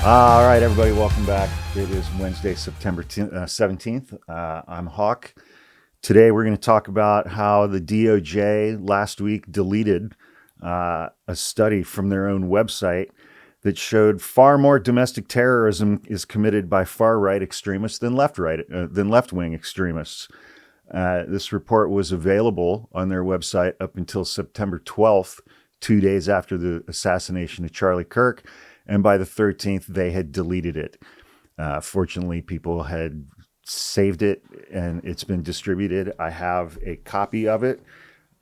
All right, everybody, welcome back. It is Wednesday, September 17th. I'm Hawk. Today, we're going to talk about how the DOJ last week deleted a study from their own website that showed far more domestic terrorism is committed by far-right extremists than left-wing extremists. This report was available on their website up until September 12th, 2 days after the assassination of Charlie Kirk. And by the 13th, they had deleted it. Fortunately, people had saved it and it's been distributed. I have a copy of it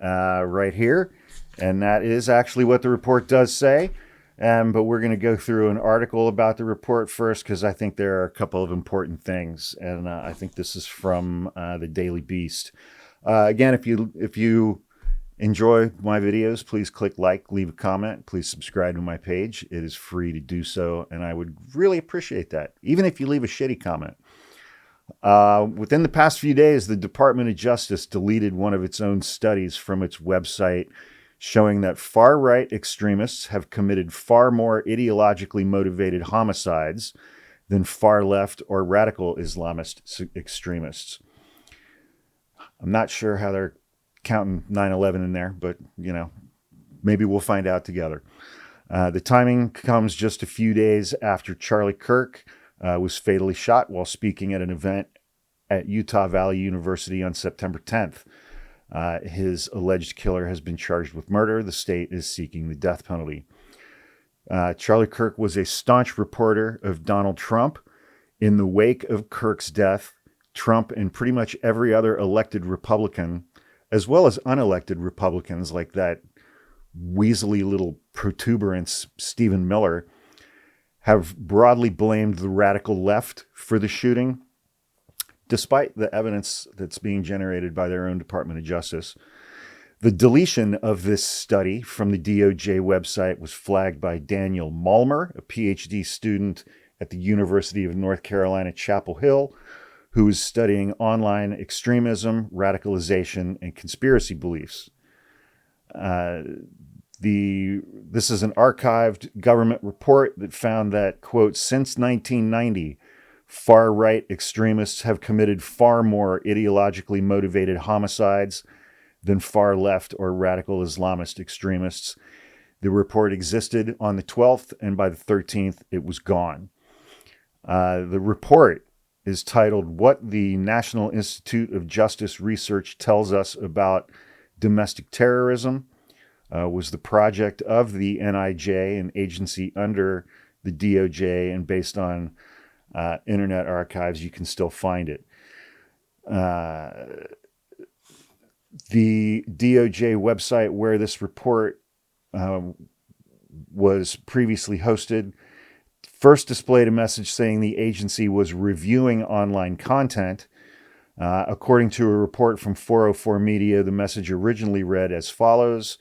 right here. And that is actually what the report does say. But we're going to go through an article about the report first because I think there are a couple of important things. And I think this is from the Daily Beast. Again, if you enjoy my videos, please click like, leave a comment, please subscribe to my page. It is free to do so, and I would really appreciate that, even if you leave a shitty comment. Within the past few days, the Department of Justice deleted one of its own studies from its website, showing that far-right extremists have committed far more ideologically motivated homicides than far-left or radical Islamist extremists. I'm not sure how they're counting 9/11 in there, but maybe we'll find out together. The timing comes just a few days after Charlie Kirk was fatally shot while speaking at an event at Utah Valley University on September 10th. His alleged killer has been charged with murder. The state is seeking the death penalty. Charlie Kirk was a staunch reporter of Donald Trump. In the wake of Kirk's death, Trump and pretty much every other elected Republican, as well as unelected Republicans like that weaselly little protuberance Stephen Miller, have broadly blamed the radical left for the shooting, despite the evidence that's being generated by their own Department of Justice. The deletion of this study from the DOJ website was flagged by Daniel Malmer, a PhD student at the University of North Carolina, Chapel Hill, who is studying online extremism, radicalization, and conspiracy beliefs. This is an archived government report that found that, quote, since 1990, far-right extremists have committed far more ideologically motivated homicides than far-left or radical Islamist extremists. The report existed on the 12th, and by the 13th, it was gone. The report is titled What the National Institute of Justice Research Tells Us About Domestic Terrorism, was the project of the NIJ, an agency under the DOJ, and based on Internet Archives, you can still find it. The DOJ website where this report was previously hosted first displayed a message saying the agency was reviewing online content. According to a report from 404 Media, the message originally read as follows: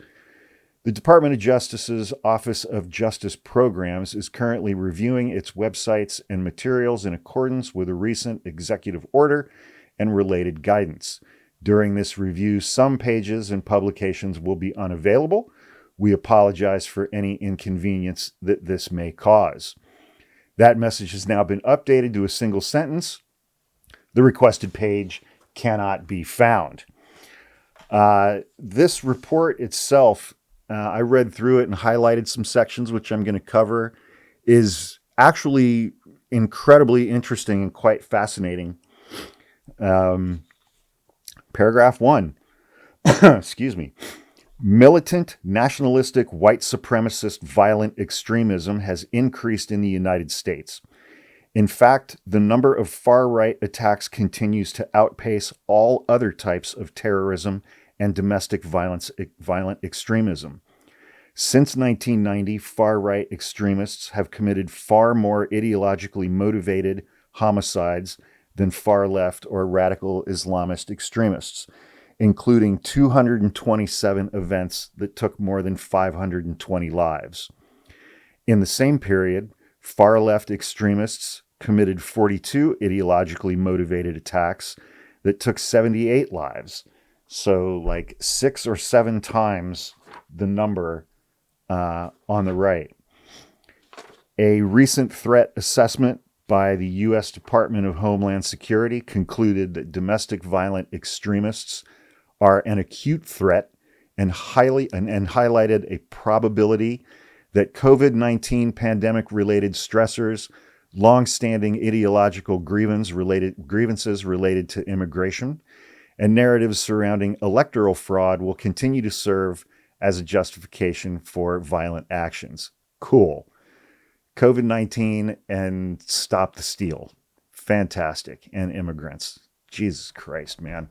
the Department of Justice's Office of Justice Programs is currently reviewing its websites and materials in accordance with a recent executive order and related guidance. During this review, some pages and publications will be unavailable. We apologize for any inconvenience that this may cause. That message has now been updated to a single sentence. The requested page cannot be found. This report itself, I read through it and highlighted some sections, which I'm going to cover, is actually incredibly interesting and quite fascinating. Paragraph 1, excuse me. Militant, nationalistic, white supremacist, violent extremism has increased in the United States. In fact, the number of far-right attacks continues to outpace all other types of terrorism and domestic violent extremism. Since 1990, far-right extremists have committed far more ideologically motivated homicides than far-left or radical Islamist extremists, including 227 events that took more than 520 lives. In the same period, far-left extremists committed 42 ideologically motivated attacks that took 78 lives. So like 6 or 7 times the number on the right. A recent threat assessment by the U.S. Department of Homeland Security concluded that domestic violent extremists are an acute threat and highlighted a probability that COVID-19 pandemic-related stressors, long-standing ideological grievances related to immigration, and narratives surrounding electoral fraud will continue to serve as a justification for violent actions. Cool. COVID-19 and stop the steal. Fantastic. And immigrants. Jesus Christ, man.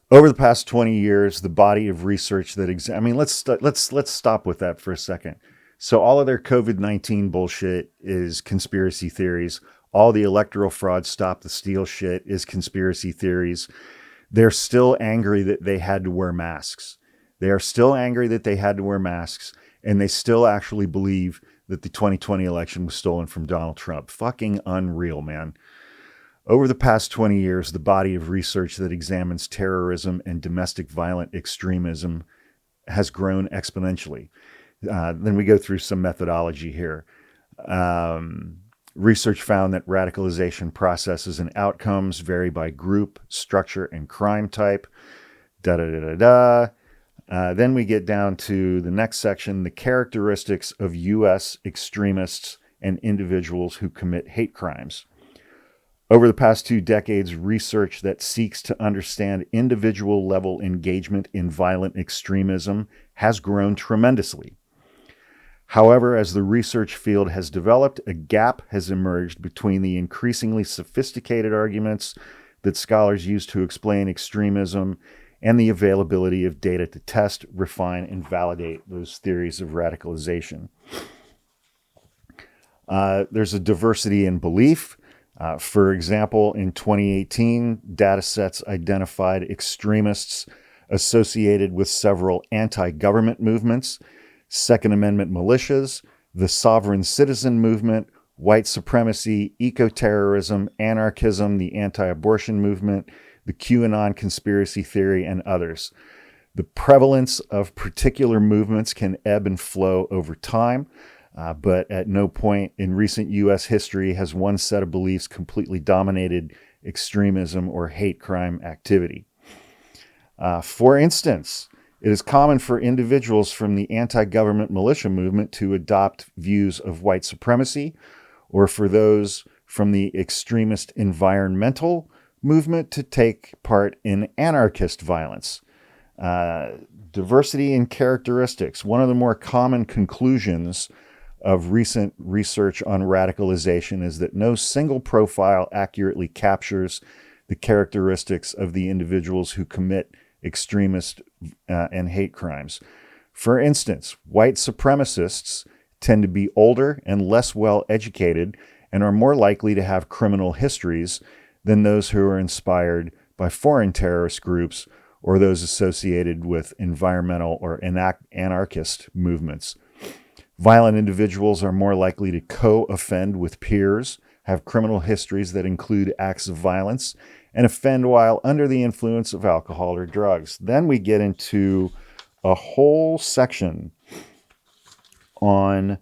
Over the past 20 years, the body of research that let's stop with that for a second. So all of their COVID-19 bullshit is conspiracy theories. All the electoral fraud, stop the steal shit is conspiracy theories. They're still angry that they had to wear masks. They are still angry that they had to wear masks, and they still actually believe that the 2020 election was stolen from Donald Trump. Fucking unreal, man. Over the past 20 years, the body of research that examines terrorism and domestic violent extremism has grown exponentially. Then we go through some methodology here. Research found that radicalization processes and outcomes vary by group, structure, and crime type. Then we get down to the next section, the characteristics of U.S. extremists and individuals who commit hate crimes. Over the past 2 decades, research that seeks to understand individual level engagement in violent extremism has grown tremendously. However, as the research field has developed, a gap has emerged between the increasingly sophisticated arguments that scholars use to explain extremism and the availability of data to test, refine, and validate those theories of radicalization. There's a diversity in belief. For example, in 2018, data sets identified extremists associated with several anti-government movements, Second Amendment militias, the sovereign citizen movement, white supremacy, eco-terrorism, anarchism, the anti-abortion movement, the QAnon conspiracy theory, and others. The prevalence of particular movements can ebb and flow over time, but at no point in recent U.S. history has one set of beliefs completely dominated extremism or hate crime activity. For instance, it is common for individuals from the anti-government militia movement to adopt views of white supremacy, or for those from the extremist environmental movement to take part in anarchist violence. Diversity in characteristics. One of the more common conclusions of recent research on radicalization is that no single profile accurately captures the characteristics of the individuals who commit extremist and hate crimes. For instance, white supremacists tend to be older and less well educated and are more likely to have criminal histories than those who are inspired by foreign terrorist groups or those associated with environmental or anarchist movements. Violent individuals are more likely to co-offend with peers, have criminal histories that include acts of violence, and offend while under the influence of alcohol or drugs. Then we get into a whole section on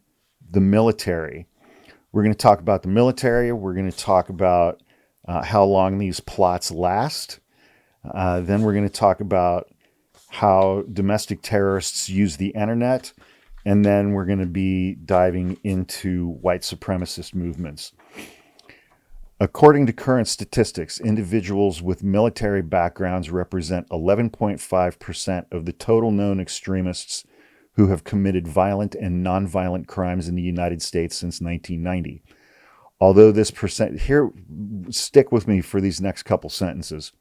the military. We're going to talk about the military. We're going to talk about how long these plots last. Then we're going to talk about how domestic terrorists use the internet. And then we're going to be diving into white supremacist movements. According to current statistics, individuals with military backgrounds represent 11.5% of the total known extremists who have committed violent and nonviolent crimes in the United States since 1990. Although this stick with me for these next couple sentences.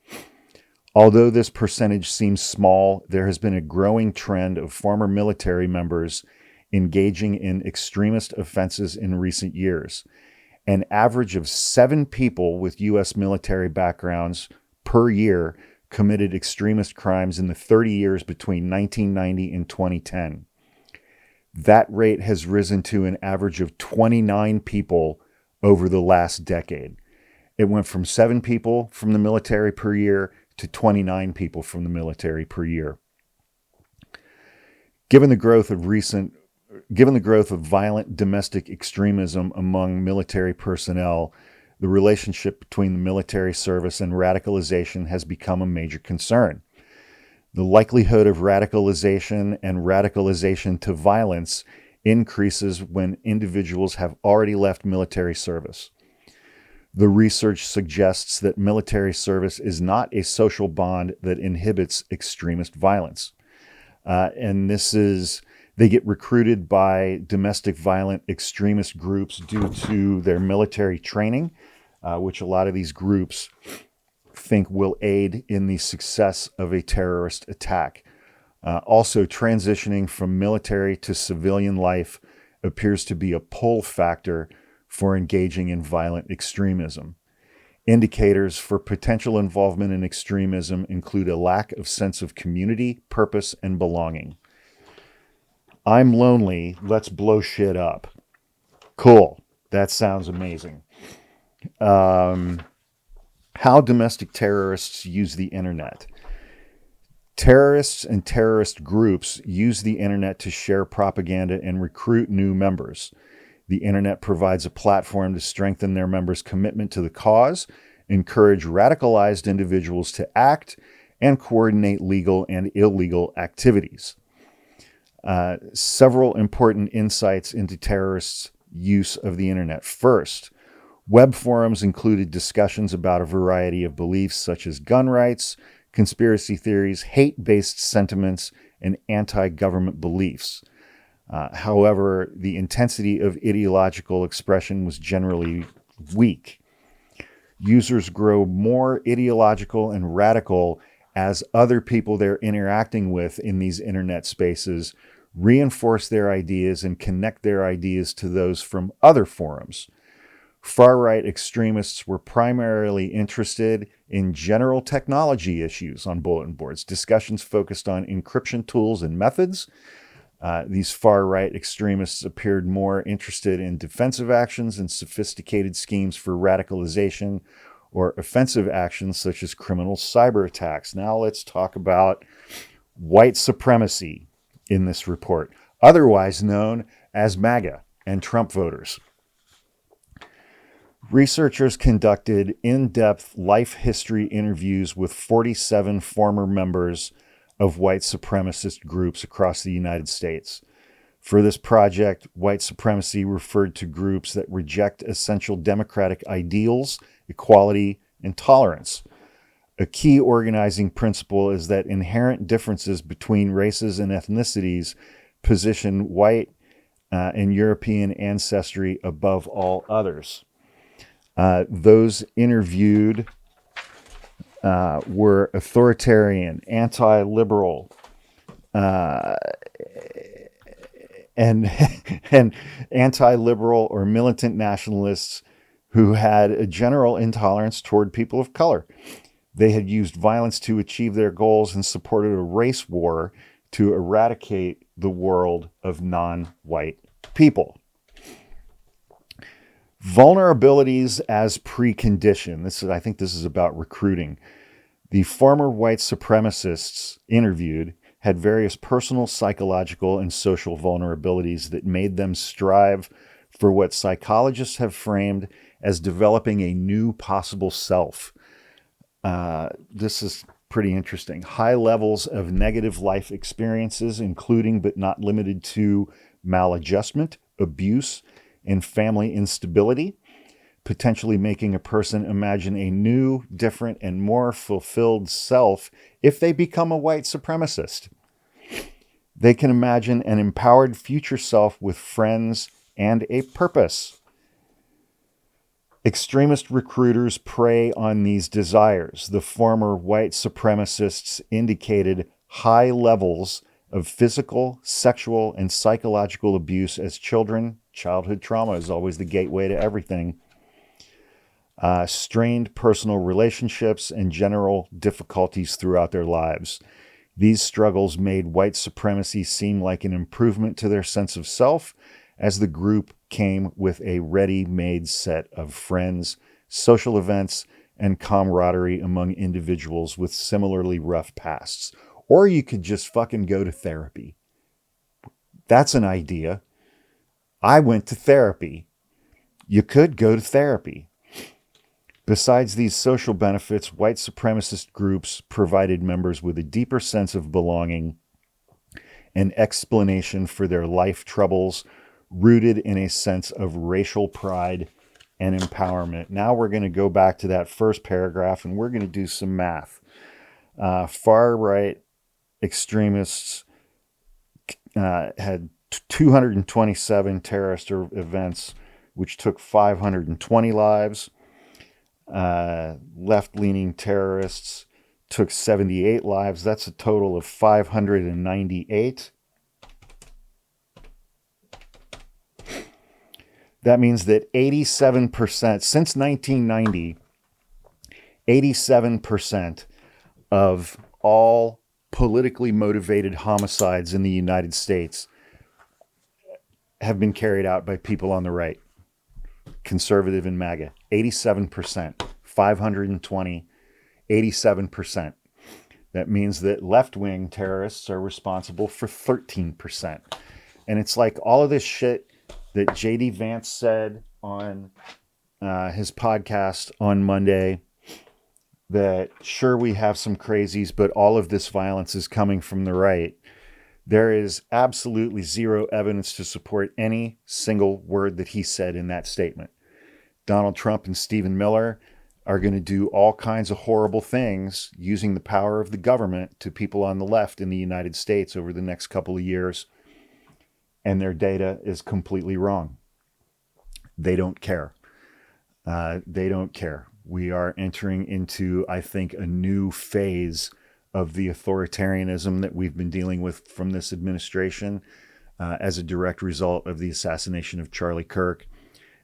Although this percentage seems small, there has been a growing trend of former military members engaging in extremist offenses in recent years. An average of 7 people with U.S. military backgrounds per year committed extremist crimes in the 30 years between 1990 and 2010. That rate has risen to an average of 29 people over the last decade. It went from 7 people from the military per year to 29 people from the military per year. Given the growth of recent given the growth of violent domestic extremism among military personnel, the relationship between the military service and radicalization has become a major concern. The likelihood of radicalization and radicalization to violence increases when individuals have already left military service. The research suggests that military service is not a social bond that inhibits extremist violence. And this is, they get recruited by domestic violent extremist groups due to their military training, which a lot of these groups think will aid in the success of a terrorist attack. Also, transitioning from military to civilian life appears to be a pull factor for engaging in violent extremism. Indicators for potential involvement in extremism include a lack of sense of community, purpose, and belonging. I'm lonely, let's blow shit up. Cool. That sounds amazing. How domestic terrorists use the internet. Terrorists and terrorist groups use the internet to share propaganda and recruit new members. The internet provides a platform to strengthen their members' commitment to the cause, encourage radicalized individuals to act, and coordinate legal and illegal activities. Several important insights into terrorists' use of the internet. First, web forums included discussions about a variety of beliefs such as gun rights, conspiracy theories, hate-based sentiments, and anti-government beliefs. However, the intensity of ideological expression was generally weak. Users grow more ideological and radical as other people they're interacting with in these internet spaces reinforce their ideas and connect their ideas to those from other forums. Far-right extremists were primarily interested in general technology issues on bulletin boards. Discussions focused on encryption tools and methods. These far-right extremists appeared more interested in defensive actions and sophisticated schemes for radicalization or offensive actions such as criminal cyber attacks. Now let's talk about white supremacy in this report, otherwise known as MAGA and Trump voters. Researchers conducted in-depth life history interviews with 47 former members of white supremacist groups across the United States. For this project, white supremacy referred to groups that reject essential democratic ideals, equality, and tolerance. A key organizing principle is that inherent differences between races and ethnicities position white and European ancestry above all others. Those interviewed were authoritarian, anti-liberal, and anti-liberal or militant nationalists who had a general intolerance toward people of color. They had used violence to achieve their goals and supported a race war to eradicate the world of non-white people. Vulnerabilities as precondition. I think this is about recruiting. The former white supremacists interviewed had various personal, psychological, and social vulnerabilities that made them strive for what psychologists have framed as developing a new possible self. This is pretty interesting. High levels of negative life experiences, including but not limited to maladjustment, abuse, and family instability, potentially making a person imagine a new, different, and more fulfilled self if they become a white supremacist. They can imagine an empowered future self with friends and a purpose. Extremist recruiters prey on these desires. The former white supremacists indicated high levels of physical, sexual, and psychological abuse as children. Childhood trauma is always the gateway to everything. Strained personal relationships and general difficulties throughout their lives. These struggles made white supremacy seem like an improvement to their sense of self, as the group came with a ready-made set of friends, social events, and camaraderie among individuals with similarly rough pasts. Or you could just fucking go to therapy. That's an idea. I went to therapy. You could go to therapy. Besides these social benefits, white supremacist groups provided members with a deeper sense of belonging and explanation for their life troubles, rooted in a sense of racial pride and empowerment. Now we're going to go back to that first paragraph and we're going to do some math. Far-right extremists had 227 terrorist events, which took 520 lives. Left-leaning terrorists took 78 lives. That's a total of 598. That means that 87%, since 1990, 87% of all politically motivated homicides in the United States have been carried out by people on the right, conservative and MAGA. 87%, 520, 87%. That means that left-wing terrorists are responsible for 13%. And it's like all of this shit that JD Vance said on his podcast on Monday, that sure, we have some crazies, but all of this violence is coming from the right. There is absolutely zero evidence to support any single word that he said in that statement. Donald Trump and Stephen Miller are going to do all kinds of horrible things using the power of the government to people on the left in the United States over the next couple of years. And their data is completely wrong. They don't care. They don't care. We are entering into, I think, a new phase of the authoritarianism that we've been dealing with from this administration as a direct result of the assassination of Charlie Kirk.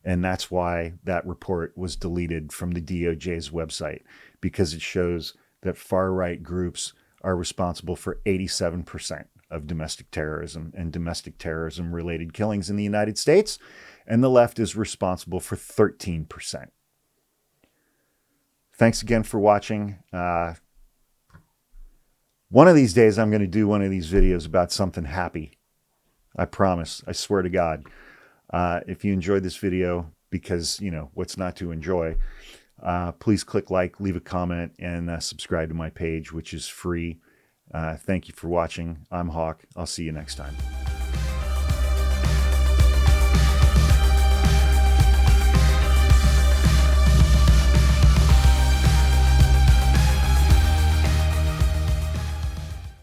And that's why that report was deleted from the DOJ's website, because it shows that far-right groups are responsible for 87% of domestic terrorism and domestic terrorism-related killings in the United States, and the left is responsible for 13%. Thanks again for watching. One of these days, I'm going to do one of these videos about something happy. I promise. I swear to God. If you enjoyed this video, because, you know, what's not to enjoy, please click like, leave a comment, and subscribe to my page, which is free. Thank you for watching. I'm Hawk. I'll see you next time.